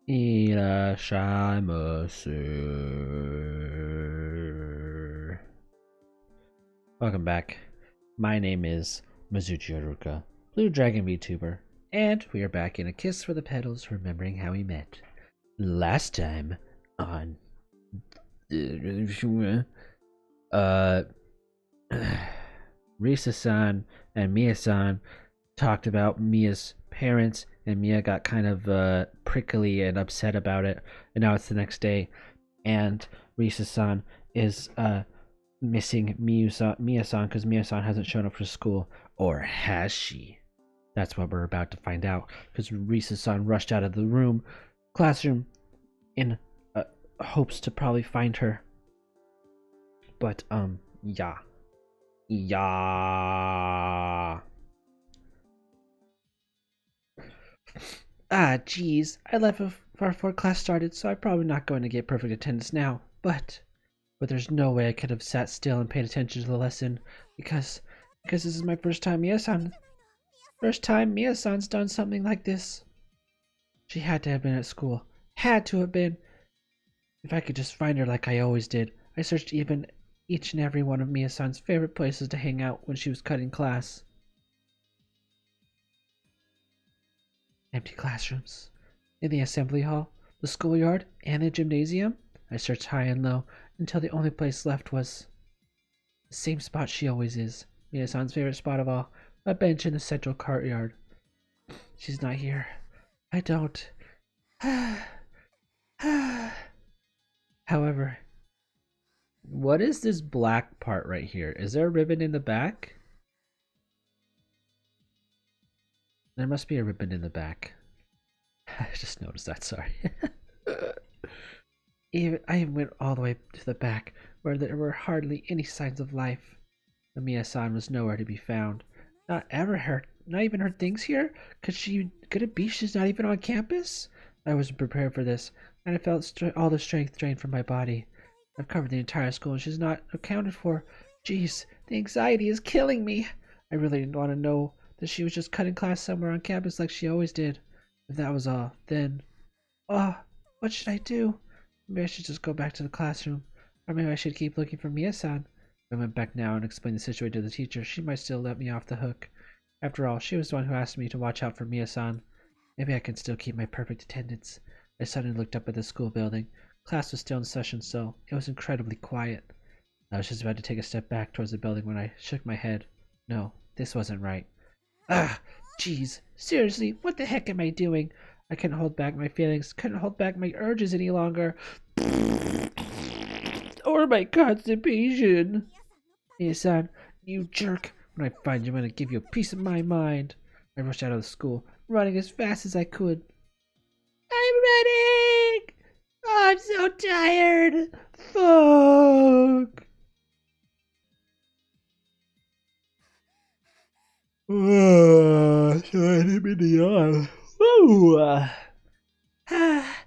Irashimasu. Welcome back. My name is Mizuchi Haruka, Blue Dragon Vtuber, and we are back in A Kiss for the Petals, remembering how we met. Last time on Risa-san and Miya-san talked about Mia's parents, and Mia got kind of prickly and upset about it. And now it's the next day, and Risa-san is missing Miya-san because Miya-san hasn't shown up for school. Or has she? That's what we're about to find out, because Risa-san rushed out of the classroom in hopes to probably find her. But yeah. Geez, I left before class started, so I'm probably not going to get perfect attendance now. But there's no way I could have sat still and paid attention to the lesson, because this is my first time Miya-san's done something like this. She had to have been at school. Had to have been. If I could just find her like I always did. I searched each and every one of Miya-san's favorite places to hang out when she was cutting class. Empty classrooms. In the assembly hall, the schoolyard, and the gymnasium. I searched high and low until the only place left was the same spot she always is. Miya-san's favorite spot of all, a bench in the central courtyard. She's not here. I don't. However, what is this black part right here? Is there a ribbon in the back? There must be a ribbon in the back. I just noticed that, sorry. I went all the way to the back, where there were hardly any signs of life. The Miya-san was nowhere to be found. Not even her things here? Could it be she's not even on campus? I wasn't prepared for this, and I felt all the strength drained from my body. I've covered the entire school and she's not accounted for. Jeez, the anxiety is killing me. I really didn't want to know that she was just cutting class somewhere on campus like she always did. If that was all, then... what should I do? Maybe I should just go back to the classroom. Or maybe I should keep looking for Miya-san. If I went back now and explained the situation to the teacher, she might still let me off the hook. After all, she was the one who asked me to watch out for Miya-san. Maybe I can still keep my perfect attendance. I suddenly looked up at the school building. Class was still in session, so it was incredibly quiet. I was just about to take a step back towards the building when I shook my head. No, this wasn't right. Jeez, seriously, what the heck am I doing? I couldn't hold back my feelings, couldn't hold back my urges any longer. Or my constipation. Miya-san, you jerk. When I find you, I'm gonna give you a piece of my mind. I rushed out of the school, running as fast as I could. I'm running! Oh, I'm so tired. Fuck. So I didn't mean to yawn. Woo! Miya-san!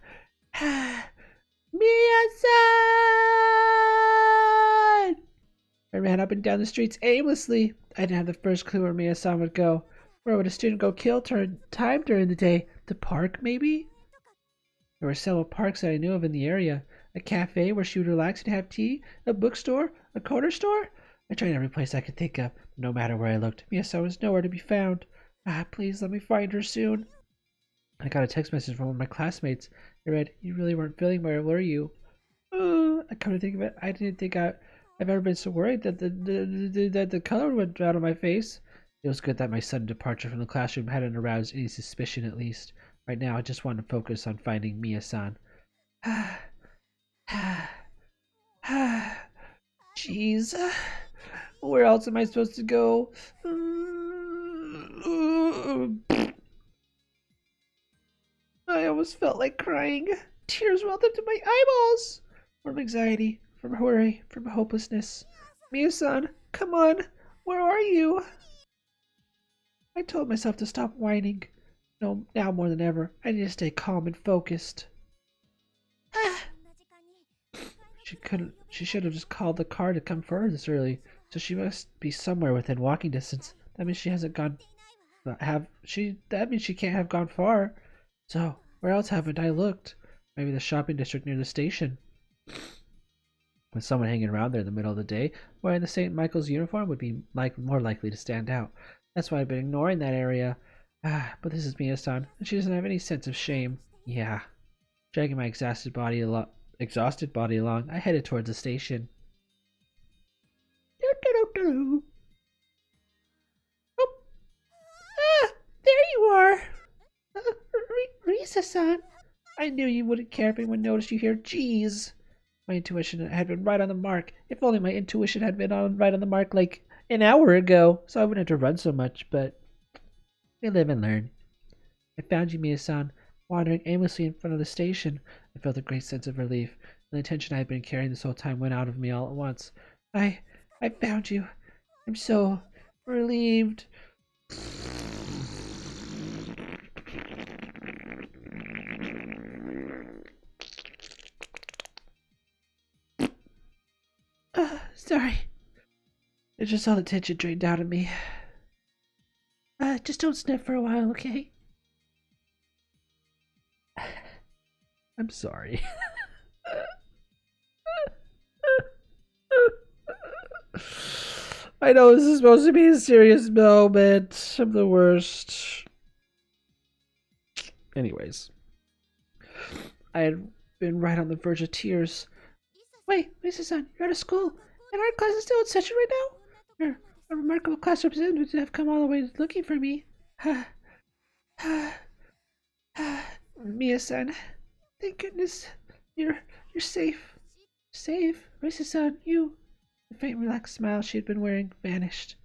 I ran up and down the streets aimlessly. I didn't have the first clue where Miya-san would go. Where would a student go kill time during the day? The park, maybe? There were several parks that I knew of in the area. A cafe where she would relax and have tea, a bookstore, a corner store. I tried every place I could think of. No matter where I looked, Miya-san was nowhere to be found. Please let me find her soon. I got a text message from one of my classmates. It read, "You really weren't feeling well, were you?" I come to think of it, I didn't think I've ever been so worried that the color went out of my face. It was good that my sudden departure from the classroom hadn't aroused any suspicion, at least. Right now, I just wanted to focus on finding Miya-san. Jeez. Where else am I supposed to go? I almost felt like crying. Tears welled up to my eyeballs. From anxiety, from worry, from hopelessness. Miya-san, come on. Where are you? I told myself to stop whining. No, now more than ever, I need to stay calm and focused. She should have just called the car to come for her this early, so she must be somewhere within walking distance. That means she hasn't gone. That means she can't have gone far. So where else haven't I looked? Maybe the shopping district near the station. With someone hanging around there in the middle of the day, wearing the St. Michael's uniform would be more likely to stand out. That's why I've been ignoring that area. But this is Miya-san, and she doesn't have any sense of shame. Yeah. Dragging my exhausted body along, I headed towards the station. Oh, there you are! Risa-san! I knew you wouldn't care if anyone noticed you here. Jeez! My intuition had been right on the mark. If only my intuition had been right on the mark like an hour ago, so I wouldn't have to run so much, but we live and learn. I found you, Miya-san, wandering aimlessly in front of the station. I felt a great sense of relief, and the tension I had been carrying this whole time went out of me all at once. I found you. I'm so relieved. Sorry. It's just all the tension drained out of me. Just don't sniff for a while, okay? I'm sorry. I know this is supposed to be a serious moment. I'm the worst. Anyways, I had been right on the verge of tears. Wait, Risa-san, you're out of school, and our class is still in session right now? You're a remarkable class representative to have come all the way looking for me. Miya-san, thank goodness you're safe. Safe? Risa-san, you... The faint, relaxed smile she had been wearing vanished.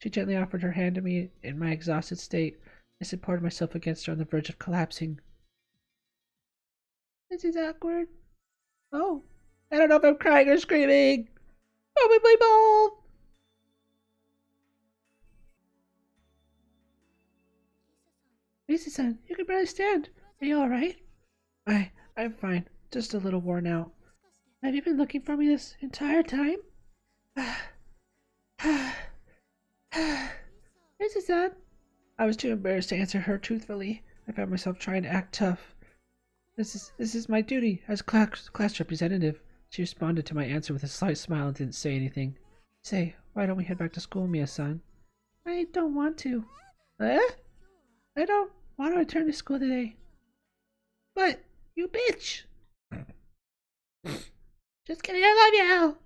She gently offered her hand to me in my exhausted state. I supported myself against her on the verge of collapsing. This is awkward. Oh, I don't know if I'm crying or screaming. Probably both. Risa-san, you can barely stand. Are you alright? I'm fine. Just a little worn out. Have you been looking for me this entire time? Risa-san. I was too embarrassed to answer her truthfully. I found myself trying to act tough. This is my duty as class representative. She responded to my answer with a slight smile and didn't say anything. Say, why don't we head back to school, Miya-san? I don't want to. Eh? I don't want to return to school today. But, you bitch! Just kidding, I love you!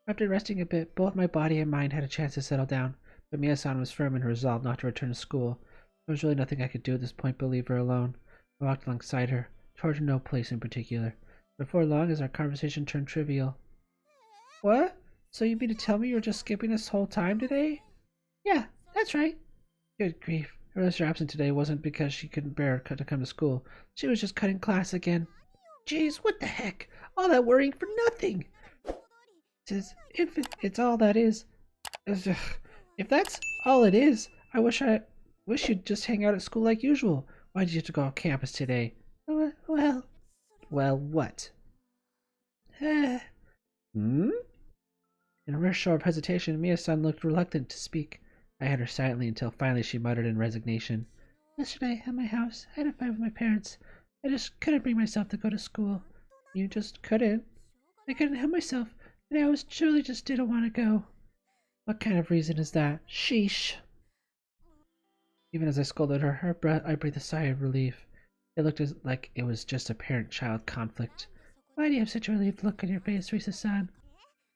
After resting a bit, both my body and mind had a chance to settle down, but Miya-san was firm in her resolve not to return to school. There was really nothing I could do at this point but leave her alone. I walked alongside her, toward no place in particular. Before long, as our conversation turned trivial. What? So you mean to tell me you were just skipping this whole time today? Yeah, that's right. Good grief. Her Mr. absent today wasn't because she couldn't bear to come to school. She was just cutting class again. Jeez, what the heck? All that worrying for nothing. If it's all that is, if that's all it is, I wish you'd just hang out at school like usual. Why did you have to go off campus today? Well, what? Hmm? In a rare show of hesitation, Miya-san looked reluctant to speak. I had her silently until finally she muttered in resignation. Yesterday, at my house, I had a fight with my parents. I just couldn't bring myself to go to school. You just couldn't? I couldn't help myself, and I truly just didn't want to go. What kind of reason is that? Sheesh. Even as I scolded her, I breathed a sigh of relief. It looked like it was just a parent-child conflict. Why do you have such a relieved look on your face, Risa-san?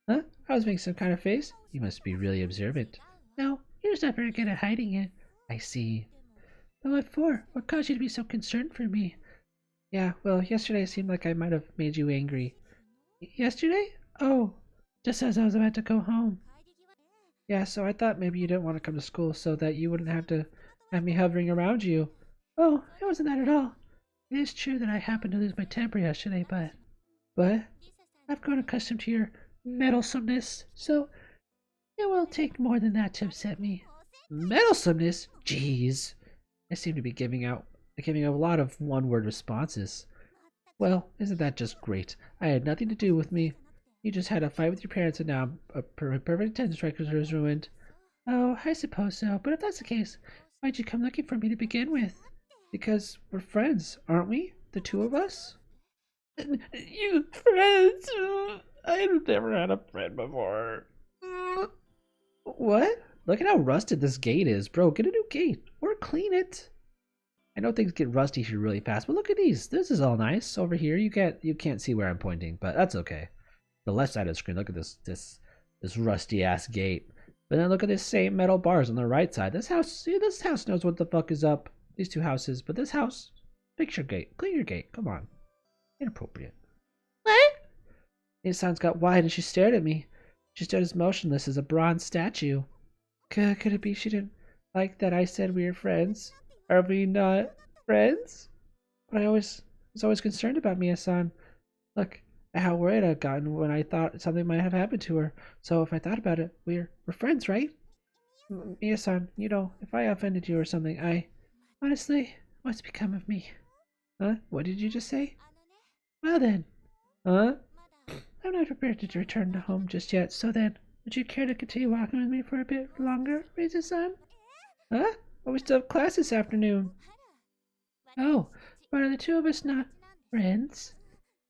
Huh? I was making some kind of face? You must be really observant. No, you're just not very good at hiding it. I see. But what for? What caused you to be so concerned for me? Yeah, well, yesterday it seemed like I might have made you angry. Yesterday? Oh, just as I was about to go home. Yeah, so I thought maybe you didn't want to come to school so that you wouldn't have to have me hovering around you. Oh, it wasn't that at all. It is true that I happened to lose my temper yesterday, but I've grown accustomed to your meddlesomeness, so it will take more than that to upset me. Meddlesomeness? Jeez. I seem to be giving a lot of one-word responses. Well, isn't that just great? I had nothing to do with me. You just had a fight with your parents and now a perfect attendance record is ruined. Oh, I suppose so, but if that's the case, why'd you come looking for me to begin with? Because we're friends, aren't we? The two of us? You friends? I've never had a friend before. What? Look at how rusted this gate is, bro. Get a new gate or clean it. I know things get rusty here really fast, but look at these. This is all nice. Over here, you can't see where I'm pointing, but that's okay. The left side of the screen. Look at this rusty ass gate. But then look at this same metal bars on the right side. This house knows what the fuck is up. These two houses, but this house, fix your gate, clean your gate. Come on, inappropriate. What? Miya-san's got wide and she stared at me. She stood as motionless as a bronze statue. Could it be she didn't like that I said we were friends? Are we not friends? But I was always concerned about Miya-san. Look at how worried I've gotten when I thought something might have happened to her. So if I thought about it, we're friends, right? Miya-san, you know, if I offended you or something, honestly, what's become of me? Huh? What did you just say? Well then. Huh? I'm not prepared to return to home just yet, so then, would you care to continue walking with me for a bit longer, Risa-san? Huh? Oh, we still have class this afternoon. Oh, but are the two of us not friends?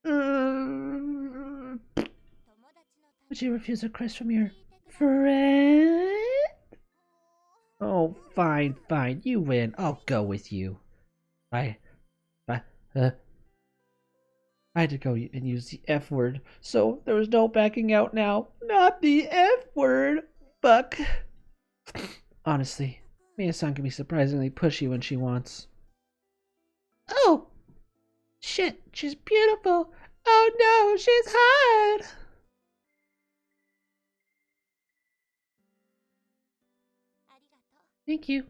Would you refuse a kiss from your friend? Oh, fine, fine. You win. I'll go with you. I had to go and use the F word, so there was no backing out now. Not the F word! Fuck. Honestly, Miya-san can be surprisingly pushy when she wants. Oh! Shit, she's beautiful! Oh no, she's hot! Thank you.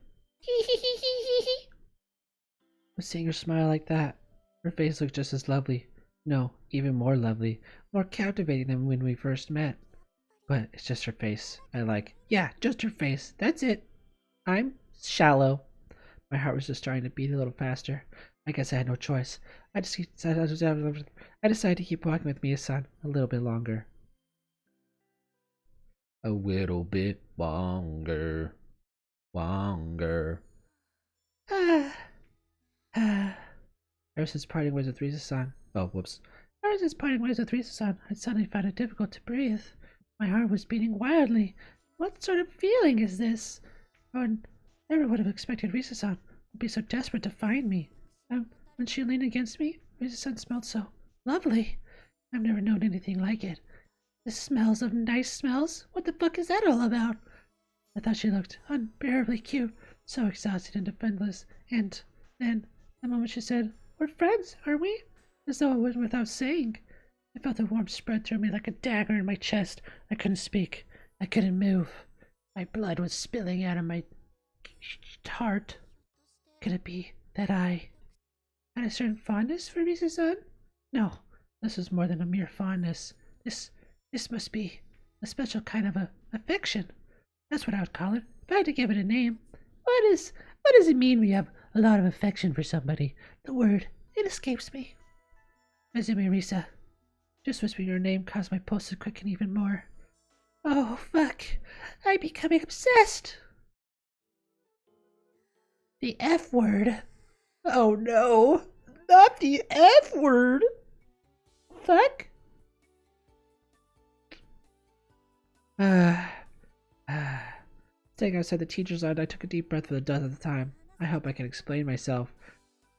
Seeing her smile like that, her face looked just as lovely. No, even more lovely, more captivating than when we first met. But it's just her face. Yeah, just her face. That's it. I'm shallow. My heart was just starting to beat a little faster. I guess I had no choice. I decided to keep walking with Miya-san a little bit longer. A little bit longer. Longer. Ever since parting ways with Risa-san. Oh, whoops. Ever since parting ways with Risa-san, I suddenly found it difficult to breathe. My heart was beating wildly. What sort of feeling is this? I never would have expected Risa-san would be so desperate to find me. When she leaned against me, Risa-san smelled so lovely. I've never known anything like it. The smells of nice smells? What the fuck is that all about? I thought she looked unbearably cute, so exhausted and defenseless, and then, the moment she said, "We're friends, aren't we?" As though it went without saying. I felt the warmth spread through me like a dagger in my chest. I couldn't speak. I couldn't move. My blood was spilling out of my heart. Could it be that I had a certain fondness for Risa-san? No, this was more than a mere fondness. This must be a special kind of affection. That's what I would call it, if I had to give it a name. What does it mean when you have a lot of affection for somebody? The word, it escapes me. Azumi Risa. Just whispering your name caused my pulse to quicken even more. Oh, fuck. I'm becoming obsessed. The F word. Oh no. Not the F word. Fuck. Staying outside the teacher's lounge, I took a deep breath for the 10th time. I hope I can explain myself.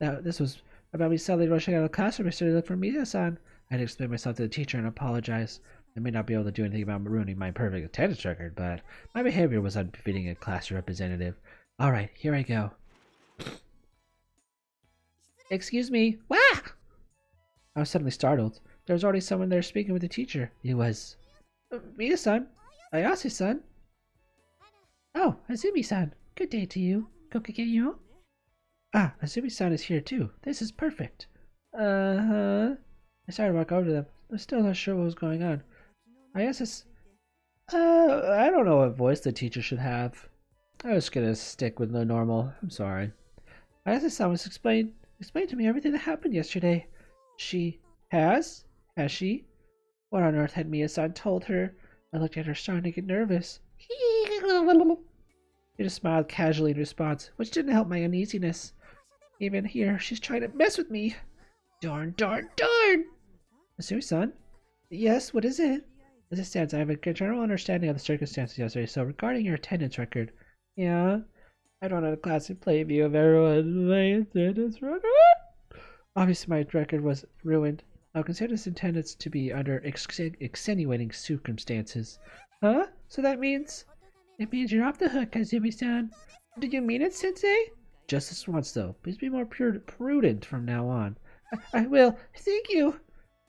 That this was about me suddenly rushing out of the classroom. I started to look for Miya-san. I had to explain myself to the teacher and apologize. I may not be able to do anything about ruining my perfect attendance record, but my behavior was unbefitting a class representative. Alright, here I go. Excuse me. Wah! I was suddenly startled. There was already someone there speaking with the teacher. It was Miya-san. Ayase-san. Oh, Azumi-san. Good day to you. Gokugenyo? Ah, Azumi-san is here too. This is perfect. Uh-huh. I started to walk over to them. I'm still not sure what was going on. Ayase... I don't know what voice the teacher should have. I was gonna stick with the normal. I'm sorry. Ayase-san was explained to me everything that happened yesterday. She has? Has she? What on earth had Miya-san told her? I looked at her starting to get nervous. She just smiled casually in response, which didn't help my uneasiness. Even here, she's trying to mess with me. Darn, darn, darn! Misumi-san? Yes, what is it? As it stands, I have a general understanding of the circumstances yesterday, so regarding your attendance record. Yeah? I don't have a classic play view of everyone's attendance record. Obviously, my record was ruined. I'll consider this attendance to be under extenuating circumstances. Huh? So that means? It means you're off the hook, Kazumi-san. Do you mean it, Sensei? Just this once, though. Please be more prudent from now on. I will. Thank you.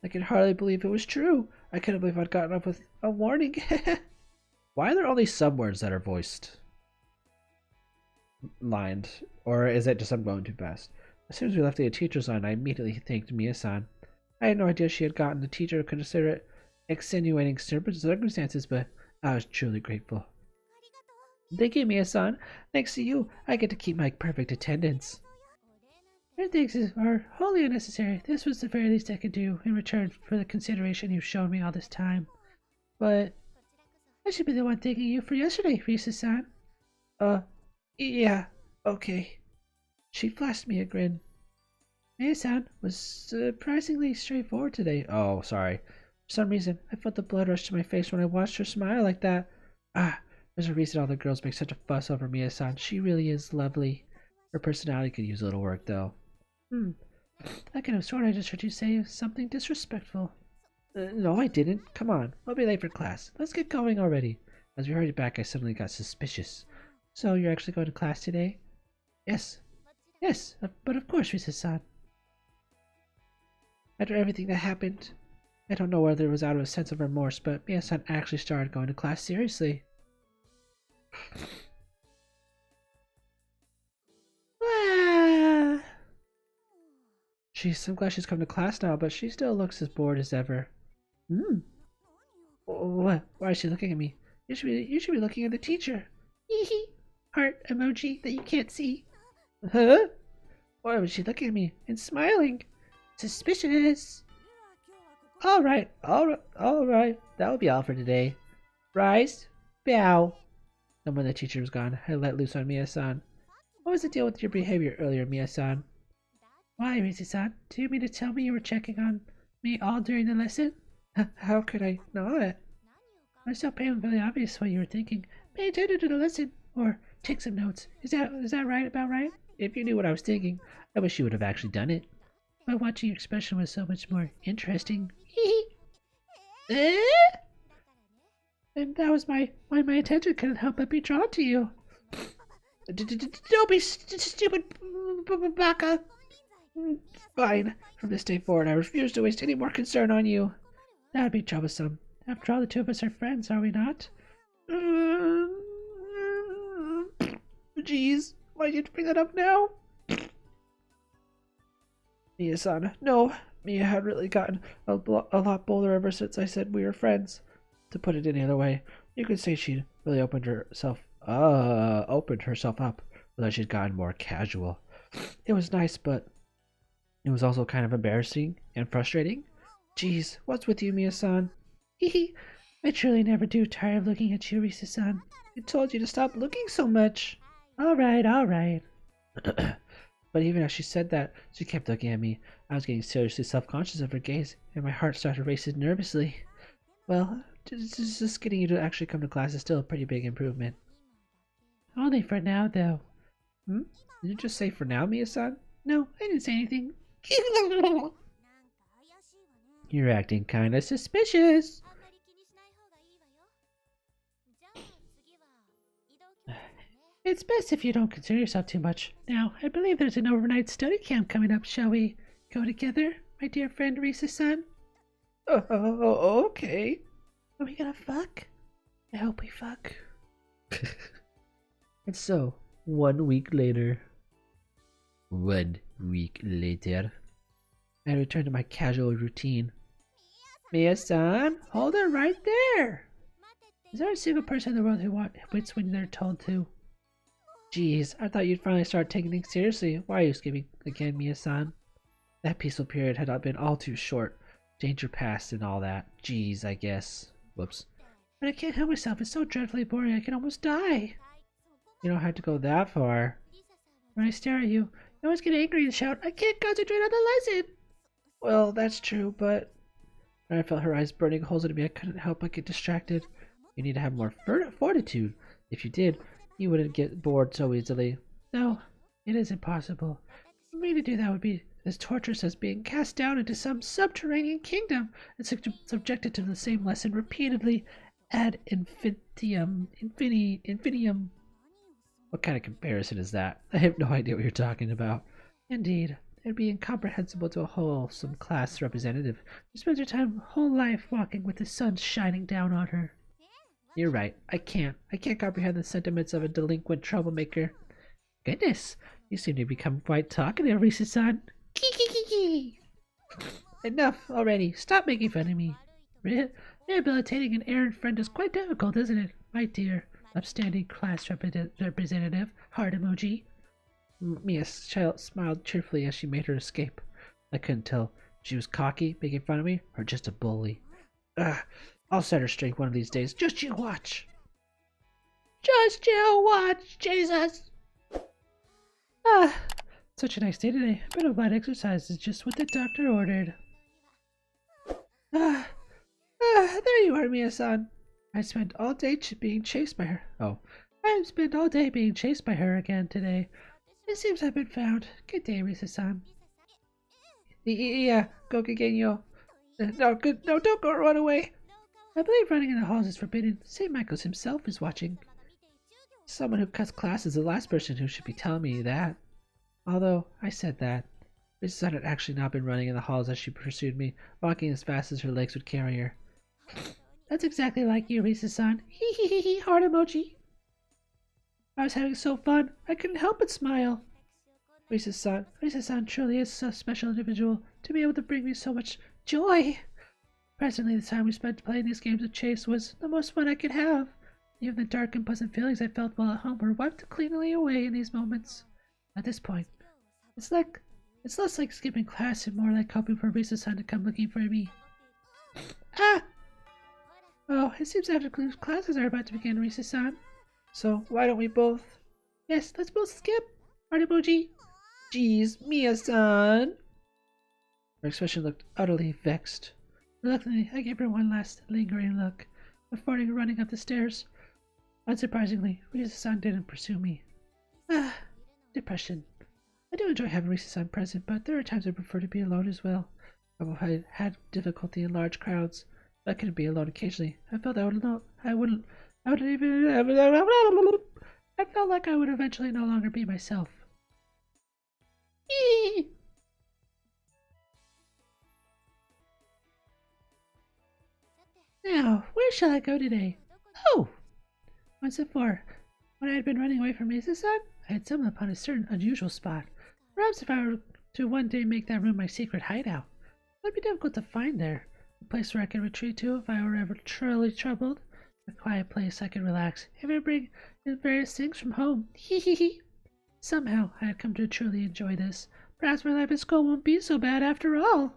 I can hardly believe it was true. I couldn't believe I'd gotten up with a warning. Why are there only some words that are voiced? Lined. Or is it just I'm going too fast? As soon as we left the teacher's line, I immediately thanked Miya-san. I had no idea she had gotten the teacher to consider it extenuating circumstances, but I was truly grateful. Thank you, Miya-san. Thanks to you, I get to keep my perfect attendance. Your thanks are wholly unnecessary. This was the very least I could do in return for the consideration you've shown me all this time. But I should be the one thanking you for yesterday, Risa-san. Yeah, okay. She flashed me a grin. Miya-san was surprisingly straightforward today. Oh, sorry. For some reason, I felt the blood rush to my face when I watched her smile like that. There's a reason all the girls make such a fuss over Miya-san. She really is lovely. Her personality could use a little work, though. I could have sworn I just heard you say something disrespectful. No, I didn't. Come on, I'll be late for class. Let's get going already. As we hurried back, I suddenly got suspicious. So, you're actually going to class today? Yes. Yes, but of course, Risa-san. After everything that happened, I don't know whether it was out of a sense of remorse, but Miya-san actually started going to class seriously. I'm glad she's come to class now, but she still looks as bored as ever. What? Why is she looking at me? You should be looking at the teacher. Hee Heart emoji that you can't see. Huh? Why was she looking at me and smiling? Suspicious. Alright. That'll be all for today. Rise. Bow. And when the teacher was gone, I let loose on Miya-san. What was the deal with your behavior earlier, Miya-san? Why, Risa-san? Do you mean to tell me you were checking on me all during the lesson? How could I not? I saw painfully obvious what you were thinking. Pay attention to the lesson, or take some notes. Is that right? About right? If you knew what I was thinking, I wish you would have actually done it. But watching your expression was so much more interesting. And that was why my attention couldn't help but be drawn to you. Don't be stupid, baka. Fine. From this day forward, I refuse to waste any more concern on you. That would be troublesome. After all, the two of us are friends, are we not? Jeez, why did you bring that up now? Miya-san, no. Miya had really gotten a lot bolder ever since I said we were friends. To put it any other way, you could say she really opened herself up, but she'd gotten more casual. It was nice, but it was also kind of embarrassing and frustrating. Jeez, what's with you, Miya-san? I truly never do tire of looking at you, Risa-san. I told you to stop looking so much. Alright. But even as she said that, she kept looking at me. I was getting seriously self-conscious of her gaze, and my heart started racing nervously. Well, just getting you to actually come to class is still a pretty big improvement. Only for now, though. Did you just say for now, Miya-san? No, I didn't say anything. You're acting kinda suspicious. It's best if you don't concern yourself too much. Now, I believe there's an overnight study camp coming up. Shall we go together, my dear friend Risa-san? Okay. Are we gonna fuck? I hope we fuck. And so, 1 week later. 1 week later. I returned to my casual routine. Miya-san, hold it right there! Is there a single person in the world who quits when they're told to? Jeez, I thought you'd finally start taking things seriously. Why are you skipping again, Miya-san? That peaceful period had been all too short. Danger past and all that. Jeez, I guess. Whoops. But I can't help myself. It's so dreadfully boring I can almost die. You don't have to go that far. When I stare at you, you always get angry and shout, I can't concentrate on the lesson! Well, that's true, but when I felt her eyes burning holes into me, I couldn't help but get distracted. You need to have more fortitude. If you did, you wouldn't get bored so easily. No, it is impossible. For me to do that would be as torturous as being cast down into some subterranean kingdom and subjected to the same lesson repeatedly ad infinitum. What kind of comparison is that? I have no idea what you're talking about. Indeed, it'd be incomprehensible to a wholesome class representative who spends her whole life walking with the sun shining down on her. You're right. I can't comprehend the sentiments of a delinquent troublemaker. Goodness, you seem to become quite talkative, Risa-san. Kiki. Enough already. Stop making fun of me. Rehabilitating an errant friend is quite difficult, isn't it, my dear upstanding class representative? Heart emoji. Mia smiled cheerfully as she made her escape. I couldn't tell if she was cocky, making fun of me, or just a bully. I'll set her straight one of these days. Just you watch. Just you watch, Jesus. Such a nice day today. A bit of light exercise is just what the doctor ordered. There you are, Miya-san. I spent all day being chased by her. Oh, I spent all day being chased by her again today. It seems I've been found. Good day, Risa-san. Yeah, go Genyo. No, don't go run away. I believe running in the halls is forbidden. St. Michael's himself is watching. Someone who cuts class is the last person who should be telling me that. Although, I said that. Risa-san had actually not been running in the halls as she pursued me, walking as fast as her legs would carry her. That's exactly like you, Risa-san. Hee, heart emoji. I was having so fun, I couldn't help but smile. Risa-san truly is a special individual to be able to bring me so much joy. Presently, the time we spent playing these games of chase was the most fun I could have. Even the dark and pleasant feelings I felt while at home were wiped cleanly away in these moments. At this point, it's less like skipping class and more like hoping for Risa-san to come looking for me. Oh, it seems after classes are about to begin, Risa-san. So why don't we both? Yes, let's both skip. Heart emoji. Jeez, Miya-san. Her expression looked utterly vexed. Reluctantly, I gave her one last lingering look before running up the stairs. Unsurprisingly, Risa-san didn't pursue me. Depression. I do enjoy having Risa-san present, but there are times I prefer to be alone as well. I've had difficulty in large crowds. I couldn't be alone occasionally. I felt I felt like I would eventually no longer be myself. Eee! Now, where shall I go today? Oh! Once before, when I had been running away from Risa-san, I had stumbled upon a certain unusual spot. Perhaps if I were to one day make that room my secret hideout, it would be difficult to find there. A place where I could retreat to if I were ever truly troubled. A quiet place I could relax, even bring in various things from home. Hee. Somehow I had come to truly enjoy this. Perhaps my life at school won't be so bad after all.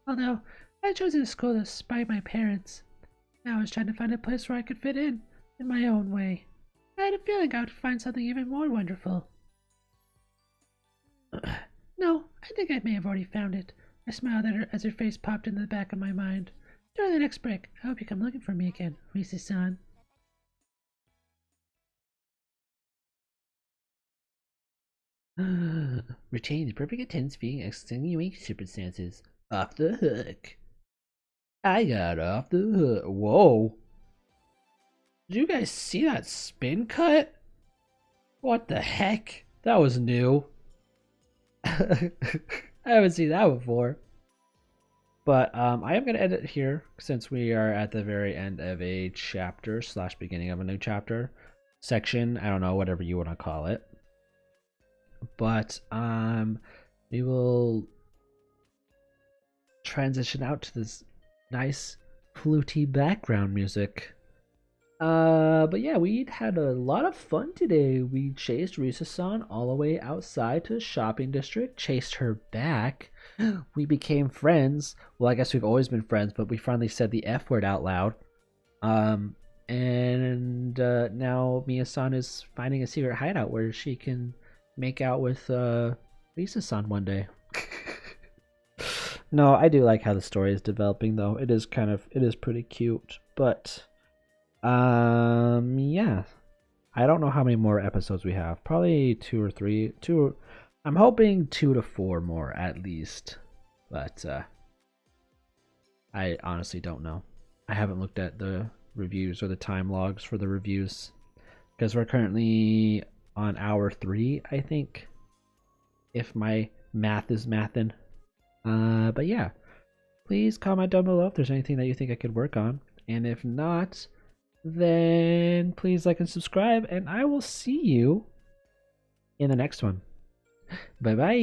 Although I had chosen school despite my parents. Now I was trying to find a place where I could fit in my own way. I had a feeling I would find something even more wonderful. No, I think I may have already found it. I smiled at her as her face popped into the back of my mind. During the next break, I hope you come looking for me again, Risa-san. Retains perfect attendance being extenuating circumstances. Off the hook. I got off the hook. Whoa. Did you guys see that spin cut? What the heck? That was new. I haven't seen that before. But I am going to end it here since we are at the very end of a chapter / beginning of a new chapter section. I don't know, whatever you want to call it. But we will transition out to this nice fluty background music. But yeah, we had a lot of fun today. We chased Risa-san all the way outside to the shopping district, chased her back. We became friends. Well, I guess we've always been friends, but we finally said the F word out loud. And And now Miya-san is finding a secret hideout where she can make out with Risa-san one day. No, I do like how the story is developing though. It is pretty cute. But yeah. I don't know how many more episodes we have. Probably 2 or 3. I'm hoping 2 to 4 more at least. But I honestly don't know. I haven't looked at the reviews or the time logs for the reviews because we're currently on hour 3, I think, if my math is mathin'. But yeah, please comment down below if there's anything that you think I could work on, and if not, then please like and subscribe, and I will see you in the next one. Bye bye.